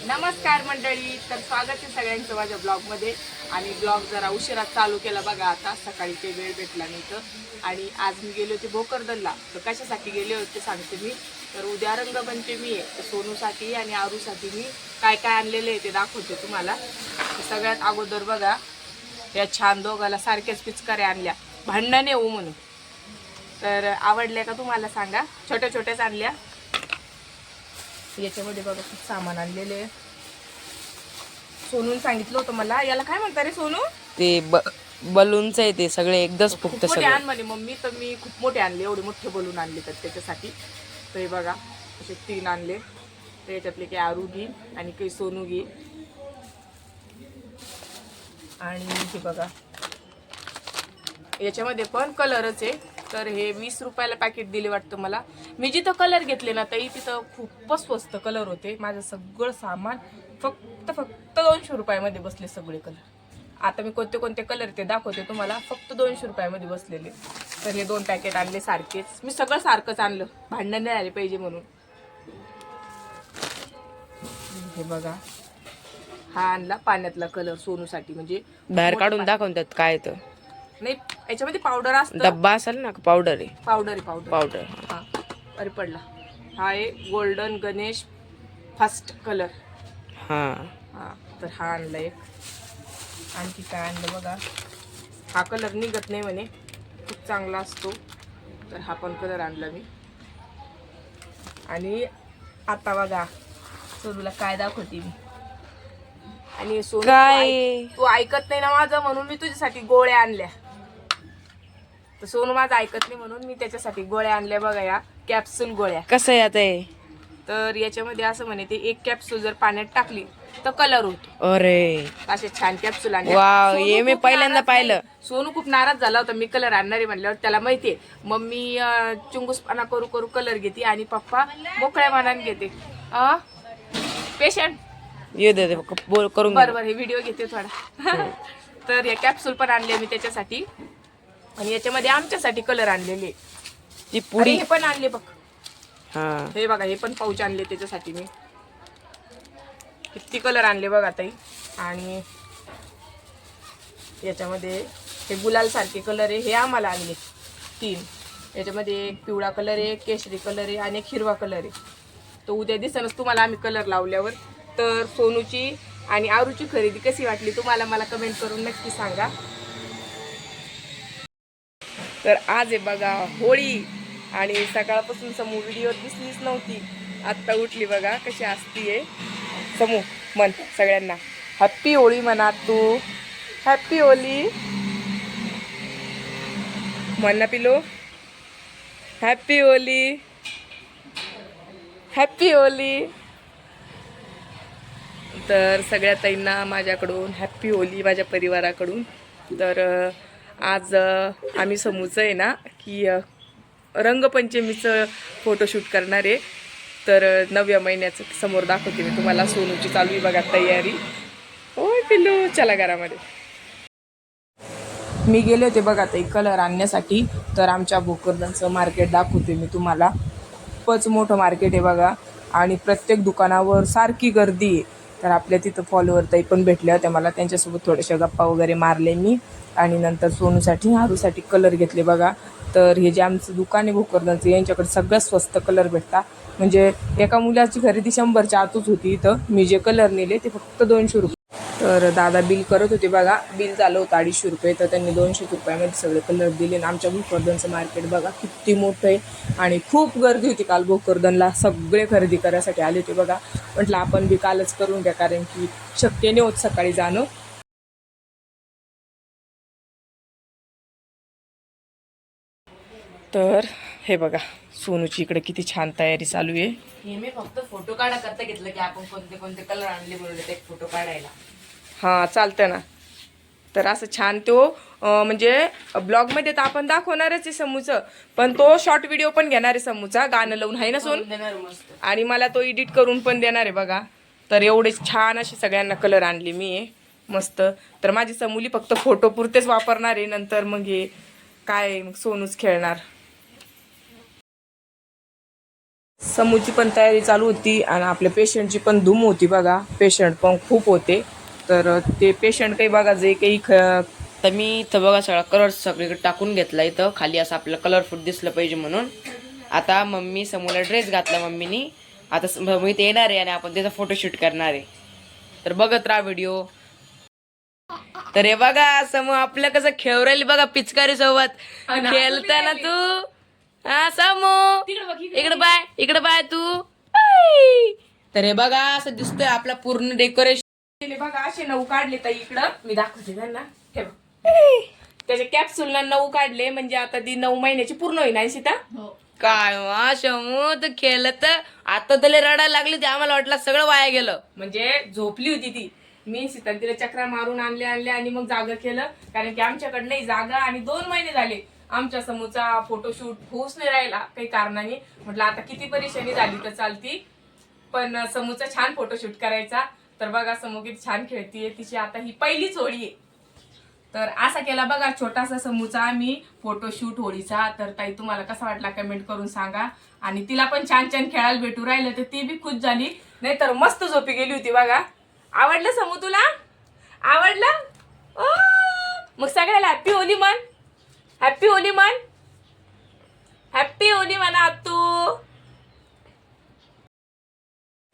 नमस्कार मंडळी, तर स्वागत आहे सगळ्यांचं माझ्या ब्लॉगमध्ये. आणि ब्लॉग जरा उशिरा चालू केला बघा. आता सकाळी ते वेळ भेटला नाही तर. आणि आज मी गेले होते भोकरदनला. तर कशासाठी गेले होते सांगते मी. तर उद्या रंगपंचमी आहे, तर सोनूसाठी आणि आरूसाठी मी काय काय आणलेले आहे ते दाखवते तुम्हाला. तर सगळ्यात अगोदर बघा, या छान दोघाला सारख्याच पिचकाऱ्या आणल्या, भांडण येऊ म्हणून. तर आवडल्या का तुम्हाला सांगा. छोट्या छोट्याच आणल्या. याच्यामध्ये बघा खूप सामान आणलेले आहे. सोनून सांगितलं होतं मला, याला काय म्हणता रे सोनू? ते बलूनच आहे ते सगळे एकदाच फुकत मोठे आण म्हणे मम्मी. तर मी खूप मोठे आणले, एवढे मोठे बलून आणले तर त्याच्यासाठी. तर हे बघा असे 3 आणले. तर याच्यातले काही आरू घे आणि काही सोनू घे. आणि हे बघा याच्यामध्ये पण कलरच आहे. तर हे 20 रुपयाला पॅकेट दिले वाटतं मला. मी जिथं कलर घेतले ना ताई तिथं खूपच स्वस्त कलर होते. माझं सगळं सामान फक्त 200 रुपयामध्ये बसले सगळे कलर. आता मी कोणते कोणते कलर ते दाखवते तुम्हाला. फक्त 200 रुपयामध्ये बसलेले. तर हे 2 पॅकेट आणले सारखेच. मी सगळं सारखंच आणलं, भांडण नाही आले पाहिजे म्हणून. हे बघा हा आणला पाण्यातला कलर सोनूसाठी. म्हणजे बाहेर काढून दाखवून त्यात काय तर नाही, याच्यामध्ये पावडर असतं. डब्बा असेल ना, पावडर आहे. पावडर पावडर हा. अरे पडला. हा आहे गोल्डन गणेश फर्स्ट कलर. हा हा, तर हा आणला एक. आणखी काय आणलं बघा. हा कलर निघत नाही म्हणे, खूप चांगला असतो. तर हा पण कलर आणला मी. आणि आता बघा सोनूला काय दाखवते मी. आणि सोनू काय तू ऐकत नाही ना माझं, म्हणून मी तुझ्यासाठी गोळ्या आणल्या. तर सोनू माझं ऐकत नाही म्हणून मी त्याच्यासाठी गोळ्या आणल्या बघा. या कॅप्सूल गोळ्या. कसं आहे आता हे? तर याच्यामध्ये असं म्हणे ते एक कॅप्सूल जर पाण्यात टाकली तर कलर होतो. अरे असे छान कॅप्सूल आणले. वाव, सोनू हे मी खूप पहिल्यांदा नाराज पाहिलं. नाही. सोनू खूप नाराज झाला होता मी कलर आणणार आहे म्हणल्यावर. त्याला माहितीये मम्मी चुंगूसपणा करू करू कलर घेते आणि पप्पा मोकळ्या मनाने घेते. पेशंट येऊ दे बोल करून घे. बरोबर, हे व्हिडिओ घेते थोडा. तर हे कॅप्सूल पण आणले मी त्याच्यासाठी. आणि याच्यामध्ये आमच्यासाठी कलर आणलेले. ती पुडी हे पण आणले बघ. हा हे बघा, हे पण पाऊच आणले त्याच्यासाठी मी. किती कलर आणले बघा ताई. आणि याच्यामध्ये हे गुलाल सारखे कलर आहे, हे आम्हाला आणले 3. याच्यामध्ये एक पिवळा कलर आहे, केशरी कलर आहे आणि एक हिरवा कलर आहे. तो उद्या दिसेलच तुम्हाला आम्ही कलर लावल्यावर. तर सोनूची आणि आरूची खरेदी कशी वाटली तुम्हाला मला कमेंट करून नक्की सांगा. तर आज आहे बघा होळी. आणि सकाळपासून समूह व्हिडिओ दिसलीच नव्हती. आत्ता उठली बघा कशी असतीये. समूह म्हण सगळ्यांना हॅप्पी होळी म्हणा. तू हॅप्पी होळी म्हण ना पिलो. Happy Holi, happy Holi. तर सगळ्या ताईंना माझ्याकडून हॅप्पी होळी, माझ्या परिवाराकडून. तर आज आम्ही समूचं आहे ना की रंगपंचमीचं फोटोशूट करणार आहे. तर 9व्या महिन्याचं समोर दाखवते मी तुम्हाला. सोनूची चालू आहे बघा तयारी. ओय पिल्लू, चला घरामध्ये. मी गेले होते बघा ताई कलर आणण्यासाठी. तर आमच्या भोकरदनचं मार्केट दाखवते मी तुम्हाला. खूपच मोठं मार्केट आहे बघा. आणि प्रत्येक दुकानावर सारखी गर्दी आहे. तर आपल्या तिथं फॉलोवर ताई पण भेटल्या होत्या मला. त्यांच्यासोबत थोड्याशा गप्पा वगैरे मारले मी. आणि नंतर सोनूसाठी आरूसाठी कलर घेतले बघा. तर हे जे आमचं दुकान आहे भोकरदनचं, यांच्याकडे सगळ्यात स्वस्त कलर भेटतात. म्हणजे एका मुलाची खरेदी 100च्या आतच होती. इथं मी जे कलर नेले ते फक्त 200 रुपये. तर दादा बिल करत होते बघा. बिल झालं होतं 250 रुपये. तर त्यांनी 200 रुपयामध्ये सगळे कलर दिले. आणि आमच्या भोकरदनचं मार्केट बघा किती मोठं आहे. आणि खूप गर्दी होती काल भोकरदनला. सगळे खरेदी करायसाठी आले होते बघा. म्हटलं आपण बी कालच करून घ्या, कारण की शक्य नाही होत सकाळी जाणं. तर हे बघा सोनूची इकडे किती छान तयारी चालू आहे. हे मी फक्त फोटो काढा करता घेतलं की आपण कोणते कोणते कलर आणले म्हणून एक फोटो काढायला. हां चालतं ना. तर असं छान तो म्हणजे ब्लॉगमध्ये तर आपण दाखवणारच आहे समूचं. पण तो शॉर्ट व्हिडिओ पण घेणार आहे समूचा, गाणं लावून आहे ना सोन. आणि मला तो एडिट करून पण देणार आहे बघा. तर एवढे छान असे सगळ्यांना कलर आणले मी मस्त. तर माझी समूली फक्त फोटो पुरतेच वापरणार आहे. नंतर मग हे काय मग सोनूच खेळणार. समूची पण तयारी चालू होती आणि आपल्या पेशंटची पण धूम होती बघा. पेशंट पण खूप होते. तर ते पेशंट काही बघा जे काही तर मी इथं बघा सगळा कलर सगळीकडे टाकून घेतला इथं खाली असं आपल्याला कलरफुल दिसलं पाहिजे म्हणून. आता मम्मी समोरला ड्रेस घातला मम्मीनी. आता मम्मी ते येणार आहे आणि आपण त्याचा फोटोशूट करणार आहे. तर बघत राहा व्हिडिओ. तर हे बघा समूह आपलं कसं खेळू राहिली बघा पिचकारी सोबत खेळताना तू. हा समूह इकडे बाय तू. आई. तर हे बघा असं दिसतंय आपला पूर्ण डेकोरेशन. बघा असे 9 काढले तर इकडं मी दाखवते त्यांना. हे बघ त्याच्या कॅप्सूलला 9 काढले म्हणजे आता ती 9 महिन्याची पूर्ण होईल ना सीता. काय वा शमू तर खेळलं तर आता त्याला रडायला लागली ते आम्हाला वाटलं सगळं वाया गेलं. म्हणजे झोपली होती ती. मी सीता तिला चक्रा मारून आणले आणि मग जागा केलं. कारण की आमच्याकडे नाही जागा आणि 2 महिने झाले आमच्या समूहचा फोटोशूट होऊच नाही राहिला काही कारणाने. म्हटलं आता किती परेशानी झाली तर चालती पण समूहचा छान फोटोशूट करायचा. तर बघा समूह किती छान खेळतीये. तिची आता ही पहिलीच होळी आहे. तर असा केला बघा छोटासा समूहचा आम्ही फोटोशूट होळीचा. तर ताई तुम्हाला कसा वाटला कमेंट करून सांगा. आणि तिला पण छान छान खेळायला भेटू राहिलं तर ती बी खुश झाली. नाहीतर मस्त झोपी गेली होती बघा. आवडलं समूह तुला? आवडलं? मग सगळ्याला हॅप्पी होली म्हण. हॅप्पी होली म्हण. हॅप्पी होली म्हणा तू.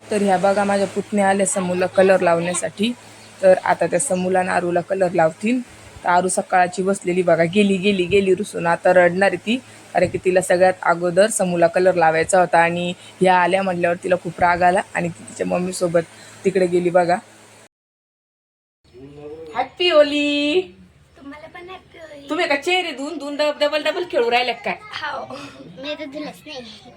तर ह्या बघा माझ्या पुतण्या आल्या समूहला कलर लावण्यासाठी. तर आता त्या समूहला नारूला कलर लावतील. तर आरू सकाळची बसलेली बघा गेली रुसून आता रडणार आहे ती. कारण की तिला सगळ्यात अगोदर समूहला कलर लावायचा होता आणि ह्या आल्या म्हटल्यावर तिला खूप राग आला आणि ती तिच्या मम्मी सोबत तिकडे गेली बघा. Happy Holy. तुम्हाला पण हॅपी होळी. तुम्ही का चेहरे धुवून डबल खेळू राहिले काय? हाव मी तर धुलच नाही.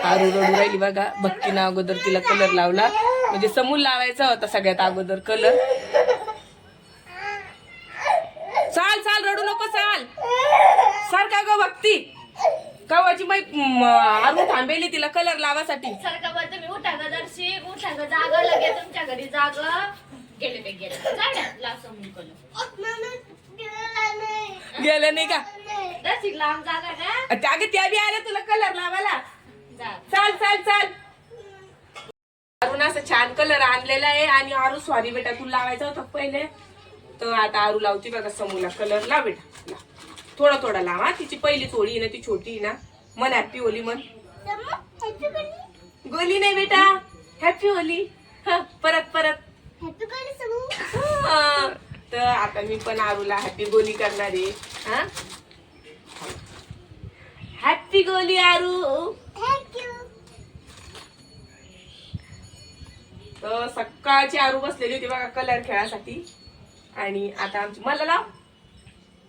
आरू रडू राहिली बघा. भक्तीनं अगोदर तिला कलर लावला म्हणजे समूह लावायचा होता सगळ्यात अगोदर कलर. चाल रडू नको चाल. सारखा ग भक्ती कवाची माई आरू थांबेली तिला कलर लावासाठी. सारखा बोलतो मी उठा ग दर्शी उठा ग जागा लगे तुमच्या घरी जागा गेले ते गेले जाड्याला समून गेलं नाही का? दर्शी लांब जागा का त्या बी आल्या तुला कलर लावायला. चाल अरुण असं छान कलर आणलेला आहे आणि आरू सॉरी बेटा तुला लावायचा होता पहिले. तर आता आरू लावती बघा समूहला कलर. लाव बेटा थोडा लावा. तिची पहिली थोडी ना ती छोटी ना. मन हॅप्पी होली मन. गोली नाही बेटा हॅप्पी होली. परत हॅपी होळी समूह. हा. तर आता मी पण आरूला हॅप्पी गोली करणार आहे. हा हॅप्पी गोली आरू. थँक्यू. तर सकाळची आरू बसलेली होती बघा कलर खेळासाठी. आणि आता आमची मला लाव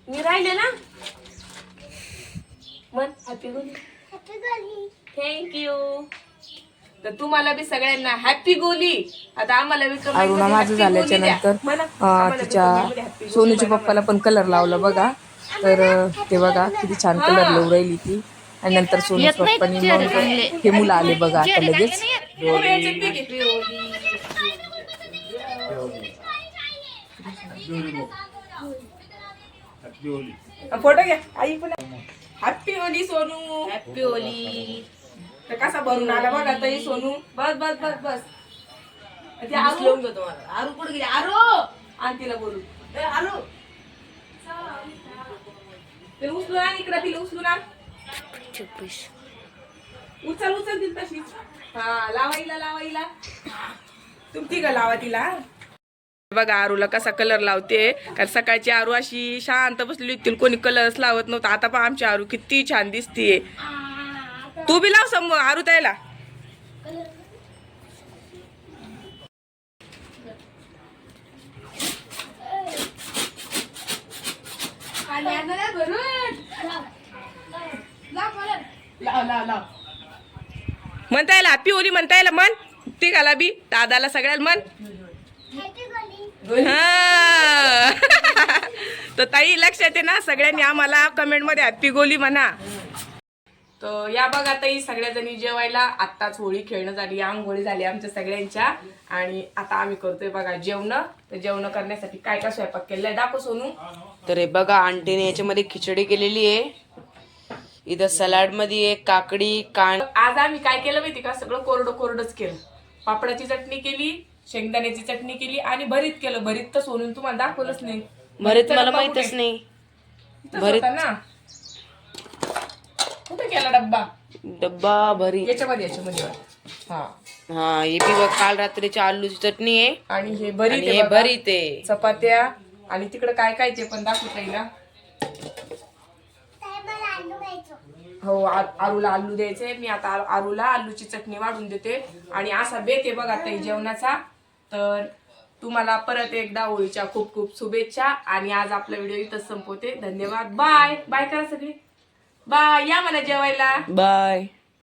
मी राहिले ना मन हॅपी गोली. हॅपी होळी. थँक्यू. तर तुम्हाला बी सगळ्यांना हॅप्पी गोली. आता आम्हाला बी अरुणा माझं झाल्याच्या नंतर तिच्या सोनूच्या पप्पाला पण कलर लावला बघा. तर ते बघा किती छान कलर लावून राहिली ती. आणि नंतर सोनूच्या पप्पानी मग हे मुलं आले बघा आता लगेच. फोटो घ्या आई पण. Happy Holy Sonu. Happy Holy. तर कसा भरून आला बघा ताई सोनू. बस ते आरू लावून घेतो मला. आरू कुठे गेली? आरू आणि तिला बोलू. आरू ते उचलून आण इकडे. तिला उचलून आण. उचल तिला तशीच. हा लावाईला तुमची का लावा तिला. बघा आरूला कसा कलर लावते. कारण सकाळची आरू अशी शांत बसलेली होती कोणी कलरच लावत नव्हता. आता पण आमची आरू किती छान दिसतीये. तू बी लाव समोर आरू ताईला. लाव म्हणता येईल हॅप्पी होली म्हणता येईल मन. ती घाला बी दादाला सगळ्याला मन. हा. तर ताई लक्षात आहे ना सगळ्यांनी आम्हाला कमेंट मध्ये हॅप्पी गोली म्हणा. तर या बघा ताई सगळ्या जणी जेवायला. आत्ताच होळी खेळणं झाली, आंघोळी झाली आमच्या सगळ्यांच्या. आणि आता आम्ही करतोय बघा जेवण. तर जेवण करण्यासाठी काय काय स्वयंपाक केलाय दाखव सोनू. तर हे बघा आंटीने याच्यामध्ये खिचडी केलेली आहे. इथं सलाड मध्ये आहे काकडी आज आम्ही काय केलं माहिती का, सगळं कोरडंच केलं. पापडाची चटणी केली, शेंगदाण्याची चटणी केली आणि भरीत केलं. भरीत तर सोनून तुम्हाला दाखवलंच नाही. भरीत मला डब्बा माहितच कुठे? नाही. इथंच भरीत होता ना. कुठे केला डब्बा भरीत याच्यामध्ये हा. हा हे बी बघ काल रात्रीची आलूची चटणी आहे आणि हे आणि भरीत हे आहे बघा. भरीत आहे. चपात्या आणि तिकडे काय काय ते पण दाखवता येईल ना. हो आलूला आलू द्यायचे. मी आता आलूला आलूची चटणी वाढून देते. आणि असा बेत आहे बघा ताई जेवणाचा. तर तुम्हाला परत एकदा होळीच्या खूप खूप शुभेच्छा. आणि आज आपला व्हिडिओ इथंच संपवते. धन्यवाद. बाय बाय करा सगळे. बाय. या मला जेवायला. बाय.